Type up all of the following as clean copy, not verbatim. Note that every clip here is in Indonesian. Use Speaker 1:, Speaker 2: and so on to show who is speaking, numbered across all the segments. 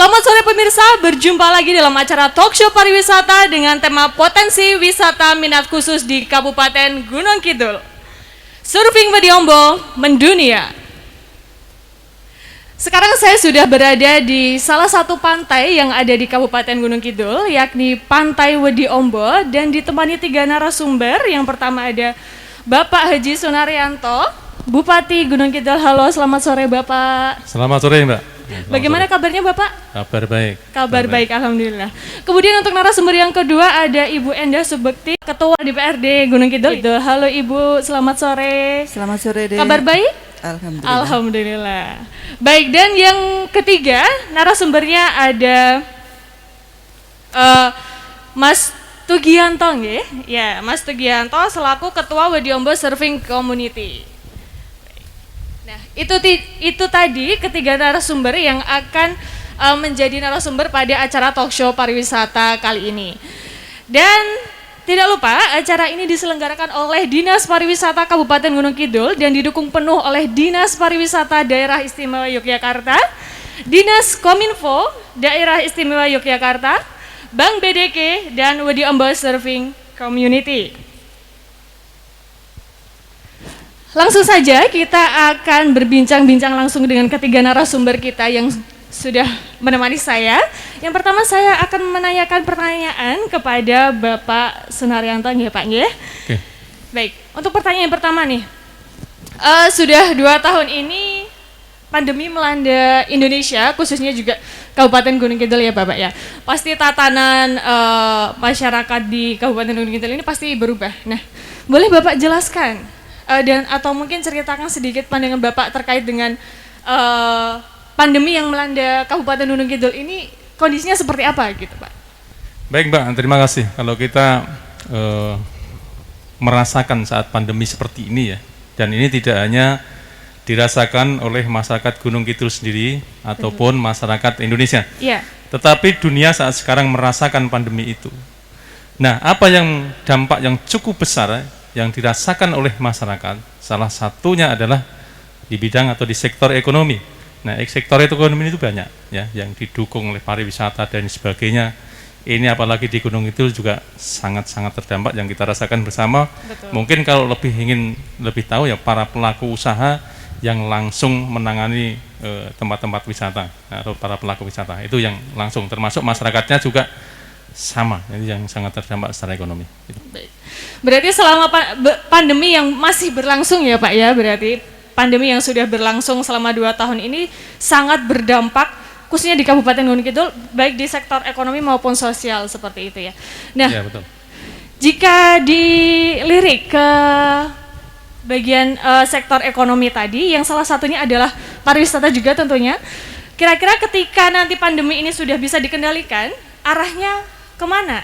Speaker 1: Selamat sore pemirsa, berjumpa lagi dalam acara Talk Show Pariwisata dengan tema potensi wisata minat khusus di Kabupaten Gunung Kidul. Surfing Wediombo mendunia. Sekarang saya sudah berada di salah satu pantai yang ada di Kabupaten Gunung Kidul, yakni Pantai Wediombo, dan ditemani 3 narasumber. Yang pertama ada Bapak Haji Sunaryanto, Bupati Gunung Kidul. Halo, selamat sore Bapak.
Speaker 2: Selamat sore Mbak.
Speaker 1: Bagaimana kabarnya Bapak?
Speaker 2: Kabar baik.
Speaker 1: Kabar baik, alhamdulillah. Kemudian untuk narasumber yang kedua ada Ibu Endah Subekti, Ketua DPRD Gunung Kidul. Halo Ibu, selamat sore.
Speaker 3: Selamat sore deh.
Speaker 1: Kabar baik?
Speaker 3: Alhamdulillah.
Speaker 1: Alhamdulillah. Baik, dan yang ketiga narasumbernya ada Mas Tugianto, nggih? Ya, Mas Tugianto selaku Ketua Wediombo Surfing Community. Nah, itu tadi ketiga narasumber yang akan menjadi narasumber pada acara Talk Show Pariwisata kali ini. Dan tidak lupa, acara ini diselenggarakan oleh Dinas Pariwisata Kabupaten Gunung Kidul dan didukung penuh oleh Dinas Pariwisata Daerah Istimewa Yogyakarta, Dinas Kominfo Daerah Istimewa Yogyakarta, Bank BDK, dan Wediombo Surfing Community. Langsung saja kita akan berbincang-bincang langsung dengan ketiga narasumber kita yang sudah menemani saya. Yang pertama saya akan menanyakan pertanyaan kepada Bapak Sunaryanto, nggih Pak, nggih?
Speaker 2: Oke.
Speaker 1: Baik, untuk pertanyaan yang pertama nih. Sudah 2 tahun ini pandemi melanda Indonesia, khususnya juga Kabupaten Gunung Kidul ya Bapak ya. Pasti tatanan masyarakat di Kabupaten Gunung Kidul ini pasti berubah. Nah, boleh Bapak jelaskan dan atau mungkin ceritakan sedikit pandangan Bapak terkait dengan pandemi yang melanda Kabupaten Gunung Kidul ini, kondisinya seperti apa gitu Pak?
Speaker 2: Baik Mbak, terima kasih. Kalau kita merasakan saat pandemi seperti ini ya, dan ini tidak hanya dirasakan oleh masyarakat Gunung Kidul sendiri ataupun masyarakat Indonesia, tetapi dunia saat sekarang merasakan pandemi itu. Nah, apa yang dampak yang cukup besar yang dirasakan oleh masyarakat, salah satunya adalah di bidang atau di sektor ekonomi. Nah, sektor ekonomi itu banyak ya, yang didukung oleh pariwisata dan sebagainya. Ini apalagi di Gunung Kidul juga sangat-sangat terdampak yang kita rasakan bersama. Betul. Mungkin kalau ingin lebih tahu ya, para pelaku usaha yang langsung menangani tempat-tempat wisata atau para pelaku wisata itu yang langsung, termasuk masyarakatnya juga sama, jadi yang sangat terdampak secara ekonomi.
Speaker 1: Baik. Berarti selama pandemi yang masih berlangsung ya Pak ya, berarti pandemi yang sudah berlangsung selama 2 tahun ini sangat berdampak khususnya di Kabupaten Gunung Kidul, baik di sektor ekonomi maupun sosial seperti itu ya. Nah, ya, betul. Jika dilirik ke bagian sektor ekonomi tadi, yang salah satunya adalah pariwisata juga tentunya, kira-kira ketika nanti pandemi ini sudah bisa dikendalikan, arahnya kemana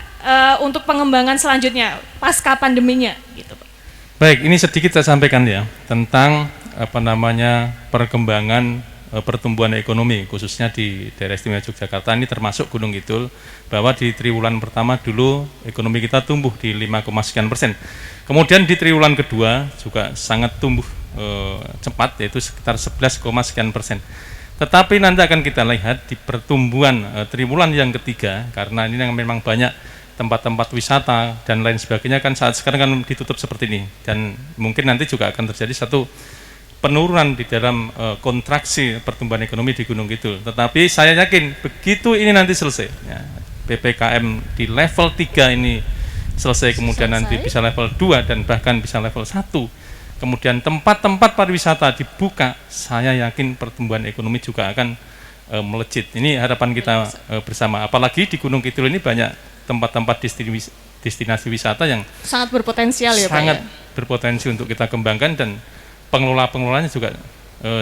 Speaker 1: untuk pengembangan selanjutnya pasca pandeminya gitu Pak?
Speaker 2: Baik, ini sedikit saya sampaikan ya tentang perkembangan pertumbuhan ekonomi khususnya di daerah istimewa Yogyakarta ini termasuk Gunung Kidul, bahwa di triwulan pertama dulu ekonomi kita tumbuh di 5,sekian%. Kemudian di triwulan kedua juga sangat tumbuh cepat, yaitu sekitar 11,sekian%. Tetapi nanti akan kita lihat di pertumbuhan triwulan yang ketiga, karena ini yang memang banyak tempat-tempat wisata dan lain sebagainya kan saat sekarang kan ditutup seperti ini, dan mungkin nanti juga akan terjadi satu penurunan di dalam kontraksi pertumbuhan ekonomi di Gunung Kidul. Tetapi saya yakin begitu ini nanti selesai ya, PPKM di level 3 ini selesai, kemudian nanti bisa level 2 dan bahkan bisa level 1, kemudian tempat-tempat pariwisata dibuka, saya yakin pertumbuhan ekonomi juga akan melejit. Ini harapan kita bersama. Apalagi di Gunung Kidul ini banyak tempat-tempat destinasi wisata yang
Speaker 1: sangat berpotensial ya Pak.
Speaker 2: Sangat berpotensi untuk kita kembangkan, dan pengelolanya juga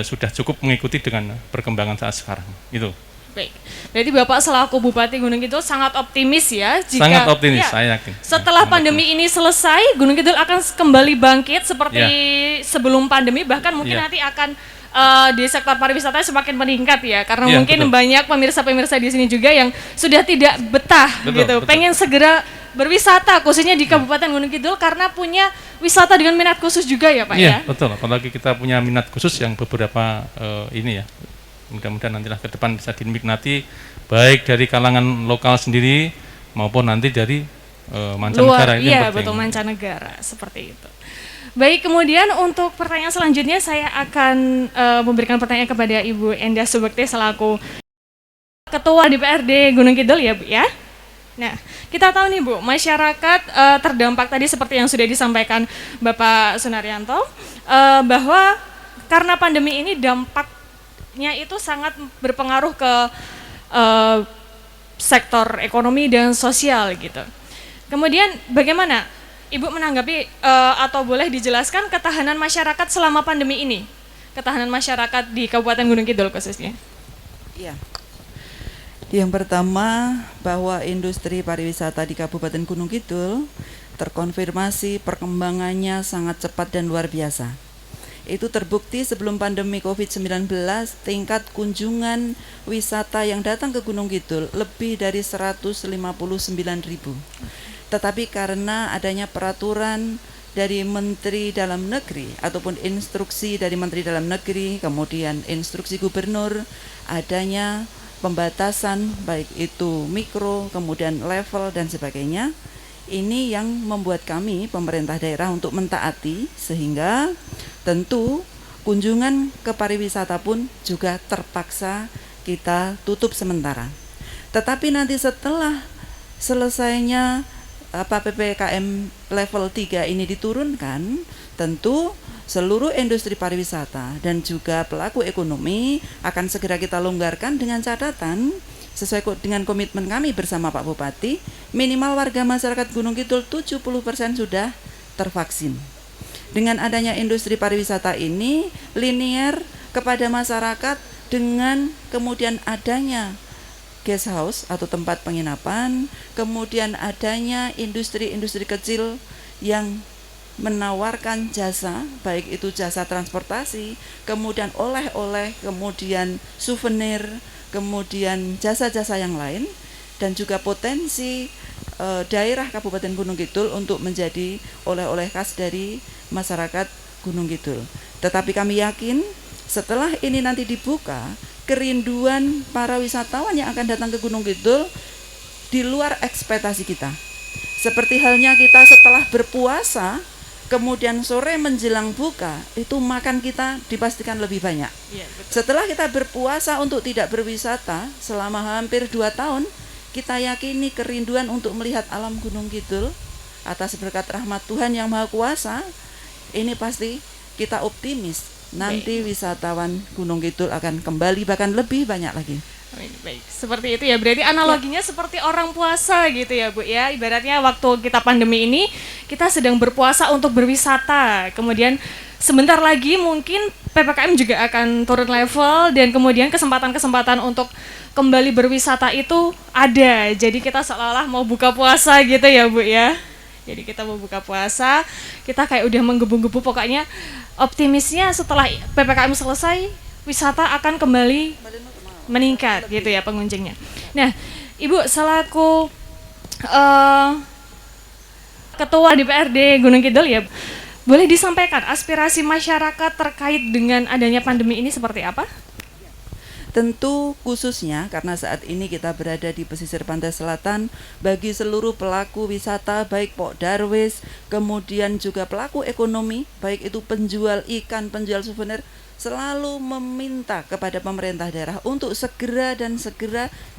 Speaker 2: sudah cukup mengikuti dengan perkembangan saat sekarang. Itu.
Speaker 1: Baik. Berarti Bapak selaku Bupati Gunung Kidul sangat optimis ya jika
Speaker 2: sangat optimis, ya, saya yakin.
Speaker 1: Setelah pandemi ini selesai, Gunung Kidul akan kembali bangkit seperti sebelum pandemi, bahkan mungkin nanti akan di sektor pariwisata semakin meningkat ya, karena mungkin banyak pemirsa-pemirsa di sini juga yang sudah tidak betah betul. Pengen segera berwisata khususnya di Kabupaten Gunung Kidul karena punya wisata dengan minat khusus juga ya Pak ya.
Speaker 2: Betul, apalagi kita punya minat khusus yang beberapa Mudah-mudahan nantilah ke depan bisa dinikmati baik dari kalangan lokal sendiri maupun nanti dari mancanegara. Ini
Speaker 1: Iya,
Speaker 2: penting.
Speaker 1: betul, mancanegara seperti itu. Baik, kemudian untuk pertanyaan selanjutnya saya akan memberikan pertanyaan kepada Ibu Endah Subekti selaku Ketua DPRD Gunung Kidul ya Bu ya. Nah, kita tahu nih Bu, masyarakat terdampak tadi seperti yang sudah disampaikan Bapak Sunaryanto, bahwa karena pandemi ini dampaknya itu sangat berpengaruh ke sektor ekonomi dan sosial gitu. Kemudian bagaimana Ibu menanggapi atau boleh dijelaskan ketahanan masyarakat selama pandemi ini? Ketahanan masyarakat di Kabupaten Gunung Kidul khususnya.
Speaker 3: Iya. Yang pertama, bahwa industri pariwisata di Kabupaten Gunung Kidul terkonfirmasi perkembangannya sangat cepat dan luar biasa. Itu terbukti sebelum pandemi COVID-19, tingkat kunjungan wisata yang datang ke Gunung Kidul lebih dari 159.000. Tetapi karena adanya peraturan dari Menteri Dalam Negeri ataupun instruksi dari Menteri Dalam Negeri, kemudian instruksi gubernur, adanya pembatasan baik itu mikro, kemudian level dan sebagainya. Ini yang membuat kami pemerintah daerah untuk mentaati, sehingga tentu kunjungan ke pariwisata pun juga terpaksa kita tutup sementara. Tetapi nanti setelah selesainya PPKM level 3 ini diturunkan, tentu seluruh industri pariwisata dan juga pelaku ekonomi akan segera kita longgarkan dengan catatan sesuai dengan komitmen kami bersama Pak Bupati, minimal warga masyarakat Gunung Kidul 70% sudah tervaksin. Dengan adanya industri pariwisata ini linier kepada masyarakat dengan kemudian adanya guest house atau tempat penginapan, kemudian adanya industri-industri kecil yang menawarkan jasa, baik itu jasa transportasi, kemudian oleh-oleh, kemudian souvenir, kemudian jasa-jasa yang lain, dan juga potensi daerah Kabupaten Gunung Kidul untuk menjadi oleh-oleh khas dari masyarakat Gunung Kidul. Tetapi kami yakin setelah ini nanti dibuka, kerinduan para wisatawan yang akan datang ke Gunung Kidul di luar ekspektasi kita. Seperti halnya kita setelah berpuasa, kemudian sore menjelang buka, itu makan kita dipastikan lebih banyak.
Speaker 1: Iya, betul.
Speaker 3: Setelah kita berpuasa untuk tidak berwisata selama hampir 2 tahun, kita yakini kerinduan untuk melihat alam Gunung Kidul atas berkat rahmat Tuhan yang Maha Kuasa, ini pasti kita optimis nanti wisatawan Gunung Kidul akan kembali bahkan lebih banyak lagi.
Speaker 1: Baik, seperti itu ya. Berarti analoginya seperti orang puasa gitu ya Bu ya. Ibaratnya waktu kita pandemi ini kita sedang berpuasa untuk berwisata. Kemudian sebentar lagi mungkin PPKM juga akan turun level dan kemudian kesempatan-kesempatan untuk kembali berwisata itu ada. Jadi kita seolah-olah mau buka puasa gitu ya Bu ya. Jadi kita mau buka puasa, kita kayak udah menggebu-gebu, pokoknya optimisnya setelah PPKM selesai, wisata akan kembali meningkat gitu ya pengunjungnya. Nah, Ibu selaku Ketua DPRD Gunung Kidul ya, boleh disampaikan aspirasi masyarakat terkait dengan adanya pandemi ini seperti apa?
Speaker 3: Tentu khususnya karena saat ini kita berada di pesisir pantai selatan, bagi seluruh pelaku wisata baik Pok Darwis, kemudian juga pelaku ekonomi, baik itu penjual ikan, penjual souvenir, selalu meminta kepada pemerintah daerah untuk segera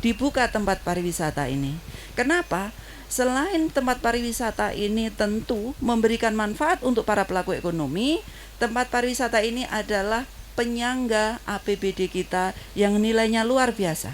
Speaker 3: dibuka tempat pariwisata ini. Kenapa? Selain tempat pariwisata ini tentu memberikan manfaat untuk para pelaku ekonomi, tempat pariwisata ini adalah penyangga APBD kita yang nilainya luar biasa.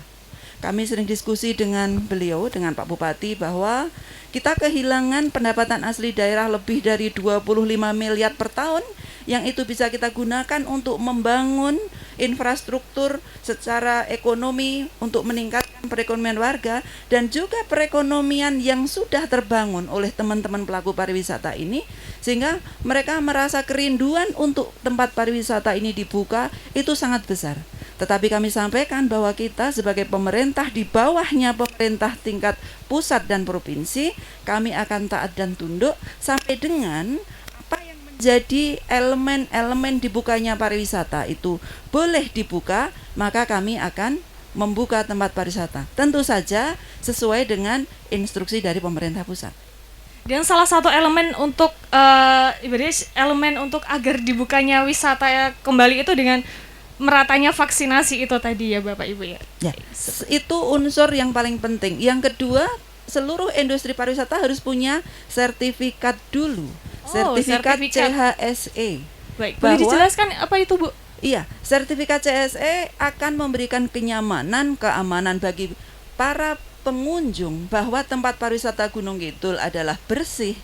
Speaker 3: Kami sering diskusi dengan beliau, dengan Pak Bupati, bahwa kita kehilangan pendapatan asli daerah lebih dari 25 miliar per tahun, yang itu bisa kita gunakan untuk membangun infrastruktur secara ekonomi untuk meningkatkan perekonomian warga dan juga perekonomian yang sudah terbangun oleh teman-teman pelaku pariwisata ini, sehingga mereka merasa kerinduan untuk tempat pariwisata ini dibuka itu sangat besar. Tetapi kami sampaikan bahwa kita sebagai pemerintah di bawahnya pemerintah tingkat pusat dan provinsi, kami akan taat dan tunduk sampai dengan apa yang jadi elemen-elemen dibukanya pariwisata itu boleh dibuka, maka kami akan membuka tempat pariwisata. Tentu saja sesuai dengan instruksi dari pemerintah pusat.
Speaker 1: Dan salah satu elemen untuk ibaratnya elemen untuk agar dibukanya wisata kembali itu dengan meratanya vaksinasi itu tadi ya Bapak Ibu ya.
Speaker 3: Ya, itu unsur yang paling penting. Yang kedua, seluruh industri pariwisata harus punya sertifikat dulu. Sertifikat CHSE.
Speaker 1: Baik, boleh dijelaskan apa itu Bu?
Speaker 3: Iya, sertifikat CSE akan memberikan kenyamanan, keamanan bagi para pengunjung bahwa tempat pariwisata Gunung Kidul adalah bersih,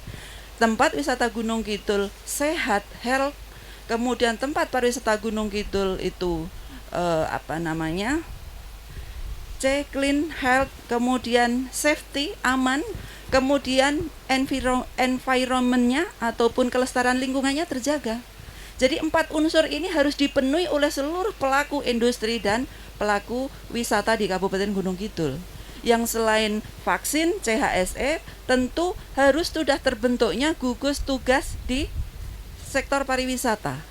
Speaker 3: tempat wisata Gunung Kidul sehat, health, kemudian tempat pariwisata Gunung Kidul itu clean, health, kemudian safety, aman, kemudian environment-nya ataupun kelestarian lingkungannya terjaga. Jadi 4 unsur ini harus dipenuhi oleh seluruh pelaku industri dan pelaku wisata di Kabupaten Gunung Kidul. Yang selain vaksin CHSE tentu harus sudah terbentuknya gugus tugas di sektor pariwisata.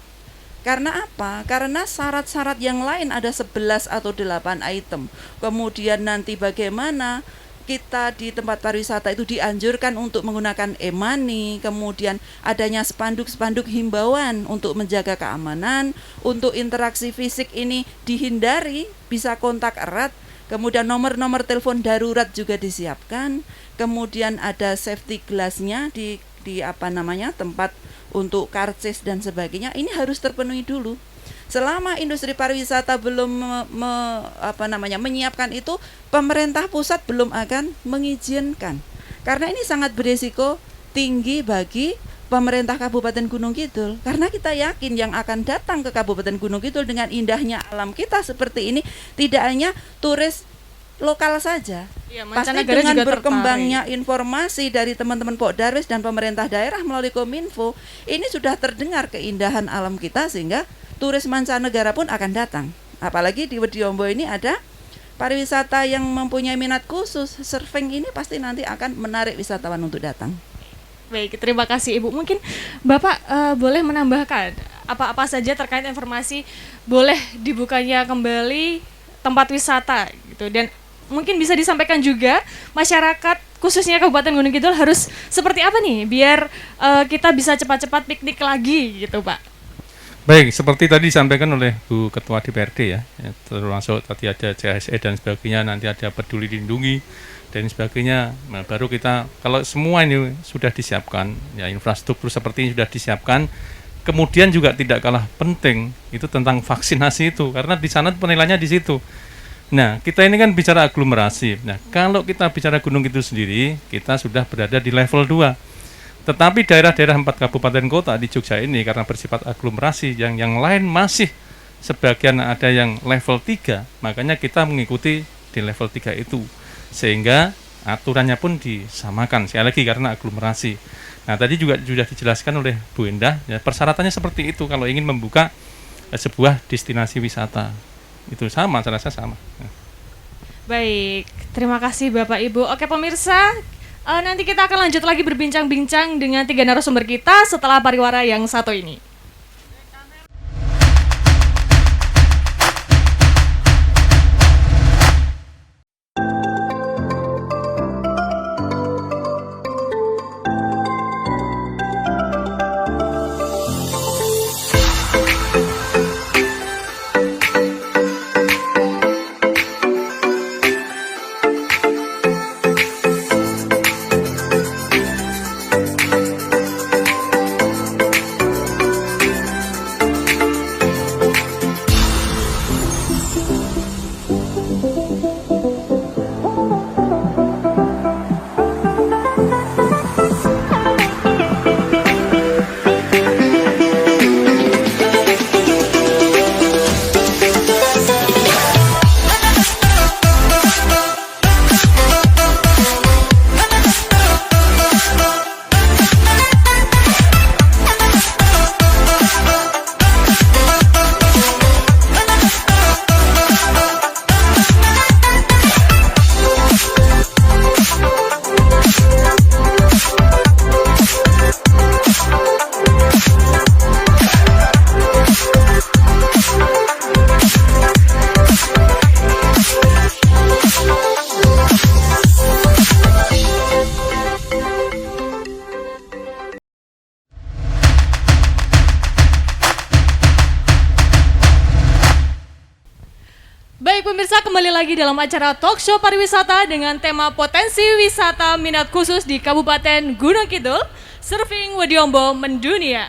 Speaker 3: Karena apa? Karena syarat-syarat yang lain ada 11 atau 8 item. Kemudian nanti bagaimana kita di tempat pariwisata itu dianjurkan untuk menggunakan e-money, kemudian adanya spanduk-spanduk himbauan untuk menjaga keamanan, untuk interaksi fisik ini dihindari, bisa kontak erat, kemudian nomor-nomor telepon darurat juga disiapkan, kemudian ada safety glass-nya di tempat untuk karcis dan sebagainya. Ini harus terpenuhi dulu. Selama industri pariwisata belum menyiapkan itu, pemerintah pusat belum akan mengizinkan. Karena ini sangat berisiko tinggi bagi pemerintah Kabupaten Gunung Kidul. Karena kita yakin yang akan datang ke Kabupaten Gunung Kidul dengan indahnya alam kita seperti ini tidak hanya turis lokal saja.
Speaker 1: Ya,
Speaker 3: pasti dengan berkembangnya informasi dari teman-teman Pokdarwis dan pemerintah daerah melalui Kominfo, ini sudah terdengar keindahan alam kita sehingga turis mancanegara pun akan datang. Apalagi di Wediombo ini ada pariwisata yang mempunyai minat khusus, surfing ini pasti nanti akan menarik wisatawan untuk datang.
Speaker 1: Baik, terima kasih Ibu. Mungkin Bapak boleh menambahkan apa-apa saja terkait informasi boleh dibukanya kembali tempat wisata gitu, dan mungkin bisa disampaikan juga masyarakat khususnya Kabupaten Gunung Kidul harus seperti apa nih biar kita bisa cepat-cepat piknik lagi gitu Pak.
Speaker 2: Baik, seperti tadi disampaikan oleh Bu Ketua DPRD ya, termasuk tadi ada CHSE dan sebagainya, nanti ada peduli lindungi dan sebagainya. Nah, baru kita, kalau semua ini sudah disiapkan, ya infrastruktur seperti ini sudah disiapkan, kemudian juga tidak kalah penting itu tentang vaksinasi itu, karena di sana penilaiannya di situ. Nah, kita ini kan bicara aglomerasi. Nah, kalau kita bicara Gunung Kidul sendiri, kita sudah berada di level 2. Tetapi daerah-daerah 4 kabupaten kota di Jogja ini karena bersifat aglomerasi, yang lain masih sebagian ada yang level 3, makanya kita mengikuti di level 3 itu. Sehingga aturannya pun disamakan, sekali lagi karena aglomerasi. Nah, tadi juga sudah dijelaskan oleh Bu Endah, ya, persyaratannya seperti itu kalau ingin membuka sebuah destinasi wisata. Itu sama, saya rasa sama.
Speaker 1: Baik, terima kasih Bapak Ibu. Oke pemirsa, nanti kita akan lanjut lagi berbincang-bincang dengan 3 narasumber kita setelah pariwara yang satu ini. Baik pemirsa, kembali lagi dalam acara Talk Show Pariwisata dengan tema potensi wisata minat khusus di Kabupaten Gunung Kidul, Surfing Wediombo Mendunia.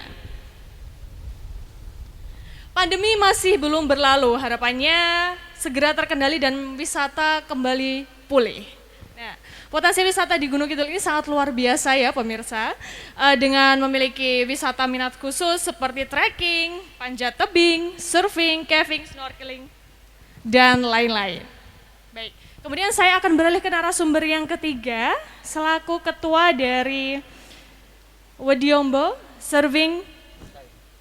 Speaker 1: Pandemi masih belum berlalu, harapannya segera terkendali dan wisata kembali pulih. Nah, potensi wisata di Gunung Kidul ini sangat luar biasa ya pemirsa, dengan memiliki wisata minat khusus seperti trekking, panjat tebing, surfing, caving, snorkeling, dan lain-lain. Baik, kemudian saya akan beralih ke narasumber yang ketiga selaku ketua dari Wediombo Surfing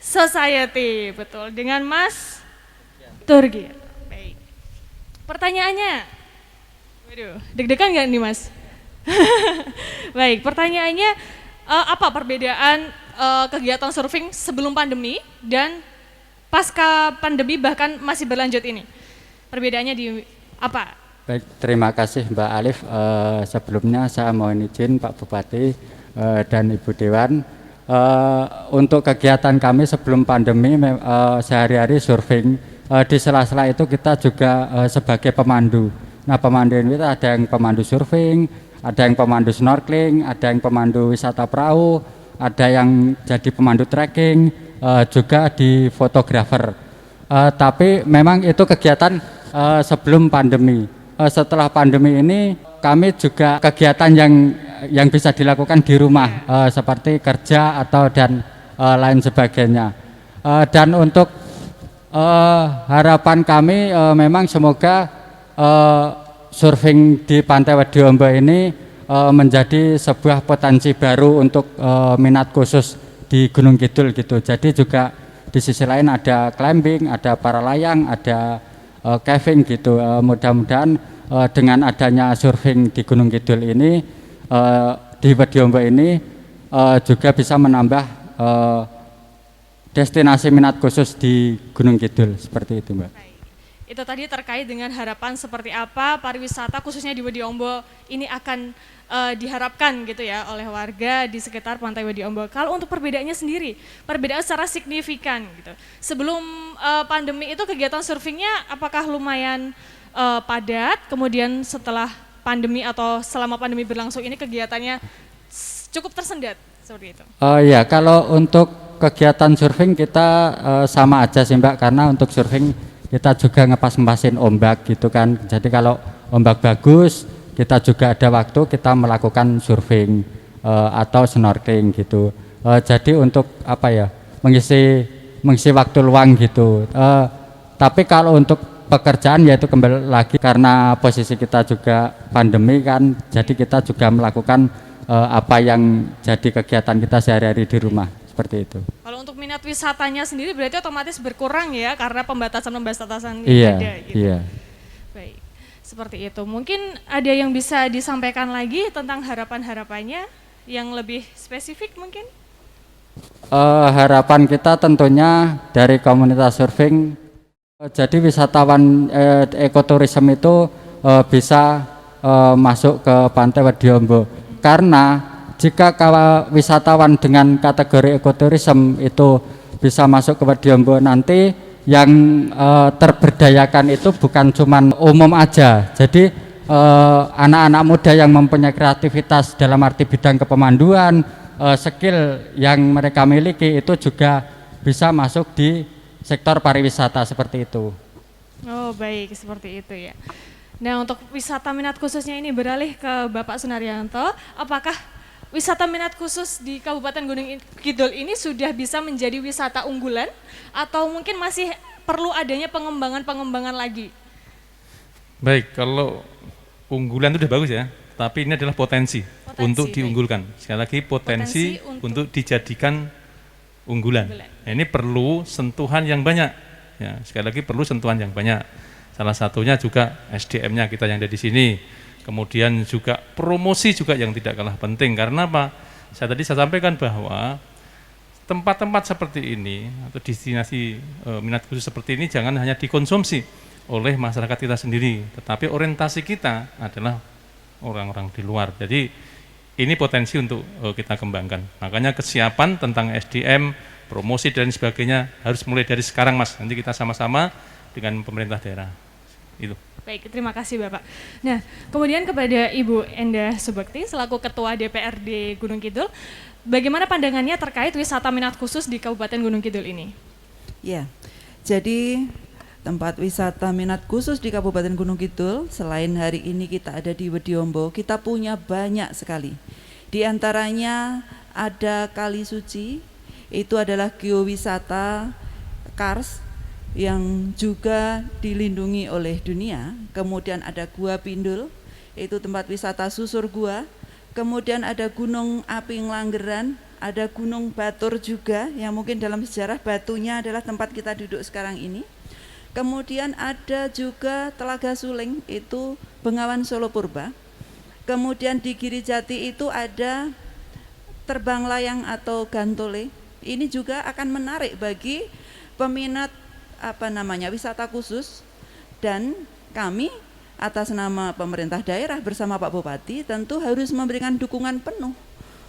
Speaker 1: Society, betul, dengan Mas Turgi. Baik, pertanyaannya, waduh, deg-degan nggak nih Mas? Baik, pertanyaannya apa perbedaan kegiatan surfing sebelum pandemi dan pasca pandemi bahkan masih berlanjut ini? Perbedaannya di apa?
Speaker 4: Baik, terima kasih Mbak Alif. Sebelumnya saya mohon izin Pak Bupati dan Ibu Dewan. Untuk kegiatan kami sebelum pandemi sehari-hari surfing. Di sela-sela itu kita juga sebagai pemandu. Nah, pemandu ini ada yang pemandu surfing, ada yang pemandu snorkeling, ada yang pemandu wisata perahu, ada yang jadi pemandu trekking, juga di fotografer. Tapi memang itu kegiatan sebelum pandemi. Setelah pandemi ini kami juga kegiatan yang bisa dilakukan di rumah, seperti kerja atau dan lain sebagainya. Dan untuk harapan kami memang semoga surfing di Pantai Wediombo ini menjadi sebuah potensi baru untuk minat khusus di Gunung Kidul gitu. Jadi juga di sisi lain ada climbing, ada para layang, ada caving gitu. Mudah-mudahan dengan adanya surfing di Gunung Kidul ini, di Wediombo ini juga bisa menambah destinasi minat khusus di Gunung Kidul, seperti itu Mbak.
Speaker 1: Itu tadi terkait dengan harapan seperti apa pariwisata khususnya di Wediombo ini akan diharapkan gitu ya oleh warga di sekitar Pantai Wediombo. Kalau untuk perbedaannya sendiri, perbedaan secara signifikan gitu. Sebelum pandemi itu kegiatan surfingnya apakah lumayan padat, kemudian setelah pandemi atau selama pandemi berlangsung ini kegiatannya cukup tersendat seperti itu?
Speaker 4: Ya, kalau untuk kegiatan surfing kita sama aja sih Mbak, karena untuk surfing kita juga ngepas-ngepasin ombak gitu kan. Jadi kalau ombak bagus, kita juga ada waktu kita melakukan surfing atau snorkeling gitu. Jadi untuk apa ya, mengisi waktu luang gitu. Tapi kalau untuk pekerjaan yaitu kembali lagi karena posisi kita juga pandemi kan, jadi kita juga melakukan apa yang jadi kegiatan kita sehari-hari di rumah. Seperti itu.
Speaker 1: Kalau untuk minat wisatanya sendiri berarti otomatis berkurang ya karena pembatasan yang
Speaker 4: iya,
Speaker 1: ada gitu.
Speaker 4: Iya.
Speaker 1: Baik, seperti itu. Mungkin ada yang bisa disampaikan lagi tentang harapan-harapannya yang lebih spesifik mungkin?
Speaker 4: Harapan kita tentunya dari komunitas surfing, jadi wisatawan ekoturism itu bisa masuk ke Pantai Wediombo karena jika wisatawan dengan kategori ekoturism itu bisa masuk ke Wediombo, nanti yang terberdayakan itu bukan cuma umum aja. Jadi anak-anak muda yang mempunyai kreativitas dalam arti bidang kepemanduan, skill yang mereka miliki itu juga bisa masuk di sektor pariwisata seperti itu.
Speaker 1: Oh baik, seperti itu ya. Nah untuk wisata minat khususnya ini beralih ke Bapak Sunaryanto, apakah wisata minat khusus di Kabupaten Gunung Kidul ini sudah bisa menjadi wisata unggulan atau mungkin masih perlu adanya pengembangan lagi?
Speaker 2: Baik, kalau unggulan itu sudah bagus ya, tapi ini adalah potensi untuk diunggulkan. Sekali lagi potensi untuk dijadikan unggulan. Nah, ini perlu sentuhan yang banyak. Ya, sekali lagi perlu sentuhan yang banyak. Salah satunya juga SDM-nya kita yang ada di sini. Kemudian juga promosi juga yang tidak kalah penting. Karena apa? Saya sampaikan bahwa tempat-tempat seperti ini atau destinasi minat khusus seperti ini jangan hanya dikonsumsi oleh masyarakat kita sendiri, tetapi orientasi kita adalah orang-orang di luar. Jadi ini potensi untuk kita kembangkan. Makanya kesiapan tentang SDM, promosi dan sebagainya harus mulai dari sekarang Mas. Nanti kita sama-sama dengan pemerintah daerah. Itu.
Speaker 1: Baik, terima kasih Bapak. Nah, kemudian kepada Ibu Endah Subekti selaku Ketua DPRD Gunung Kidul, bagaimana pandangannya terkait wisata minat khusus di Kabupaten Gunung Kidul ini?
Speaker 3: Ya, jadi tempat wisata minat khusus di Kabupaten Gunung Kidul, selain hari ini kita ada di Wediombo, kita punya banyak sekali. Di antaranya ada Kali Suci, itu adalah geowisata Kars, yang juga dilindungi oleh dunia. Kemudian ada Gua Pindul, itu tempat wisata susur gua. Kemudian ada Gunung Aping Langgeran, ada Gunung Batur juga, yang mungkin dalam sejarah batunya adalah tempat kita duduk sekarang ini. Kemudian ada juga Telaga Suling, itu Bengawan Solo Purba. Kemudian di Girijati itu ada Terbang Layang atau Gantole. Ini juga akan menarik bagi peminat wisata khusus, dan kami atas nama pemerintah daerah bersama Pak Bupati tentu harus memberikan dukungan penuh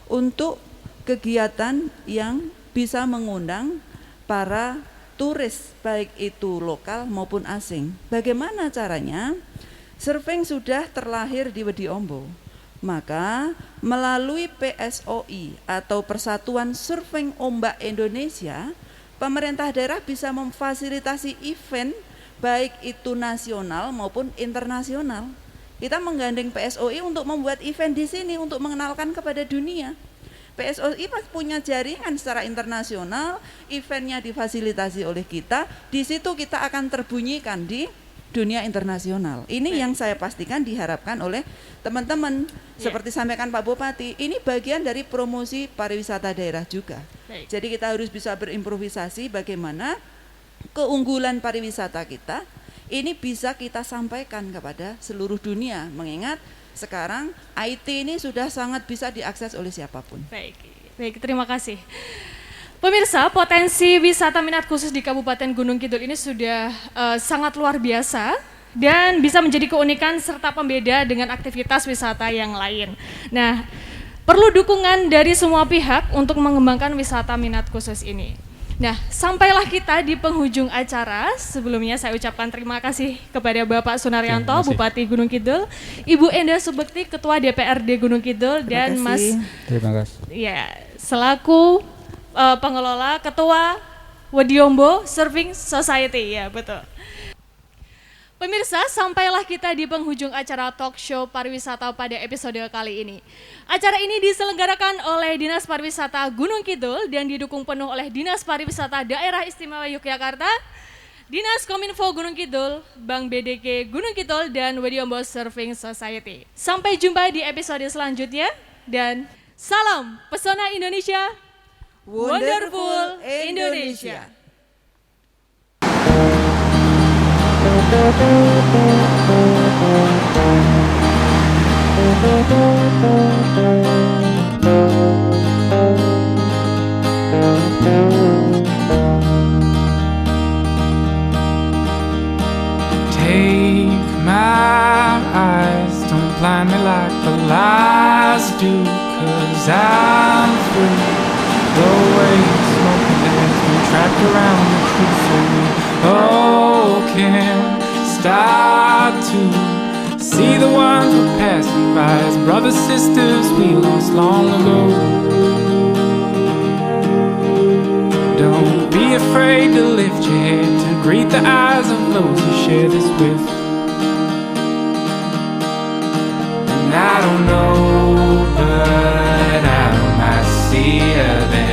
Speaker 3: untuk kegiatan yang bisa mengundang para turis baik itu lokal maupun asing. Bagaimana caranya? Surfing sudah terlahir di Wediombo, maka melalui PSOI atau Persatuan Surfing Ombak Indonesia, pemerintah daerah bisa memfasilitasi event baik itu nasional maupun internasional. Kita menggandeng PSOI untuk membuat event di sini untuk mengenalkan kepada dunia. PSOI punya jaringan secara internasional, eventnya difasilitasi oleh kita, di situ kita akan terbunyikan di dunia internasional. Ini yang saya pastikan diharapkan oleh teman-teman. Seperti sampaikan Pak Bupati, ini bagian dari promosi pariwisata daerah juga. Jadi kita harus bisa berimprovisasi bagaimana keunggulan pariwisata kita ini bisa kita sampaikan kepada seluruh dunia, mengingat sekarang IT ini sudah sangat bisa diakses oleh siapapun.
Speaker 1: Baik, terima kasih. Pemirsa, potensi wisata minat khusus di Kabupaten Gunung Kidul ini sudah sangat luar biasa dan bisa menjadi keunikan serta pembeda dengan aktivitas wisata yang lain. Nah, perlu dukungan dari semua pihak untuk mengembangkan wisata minat khusus ini. Nah, sampailah kita di penghujung acara. Sebelumnya saya ucapkan terima kasih kepada Bapak Sunaryanto, Bupati Gunung Kidul, Ibu Endah Subekti, Ketua DPRD Gunung Kidul, dan Mas selaku pengelola Ketua Wediombo Surfing Society, ya betul. Pemirsa, sampailah kita di penghujung acara talk show pariwisata pada episode kali ini. Acara ini diselenggarakan oleh Dinas Pariwisata Gunung Kidul dan didukung penuh oleh Dinas Pariwisata Daerah Istimewa Yogyakarta, Dinas Kominfo Gunung Kidul, Bank BDK Gunung Kidul, dan Wediombo Surfing Society. Sampai jumpa di episode selanjutnya, dan salam pesona Indonesia, Wonderful Indonesia.
Speaker 5: Take my eyes, don't blind me like the lies do, 'cause I'm free. The way smoke has been trapped around the truth, so we all can start to see the ones we're passing by as brothers, sisters we lost long ago. Don't be afraid to lift your head, to greet the eyes of those you share this with. And I don't know, but I might see her then.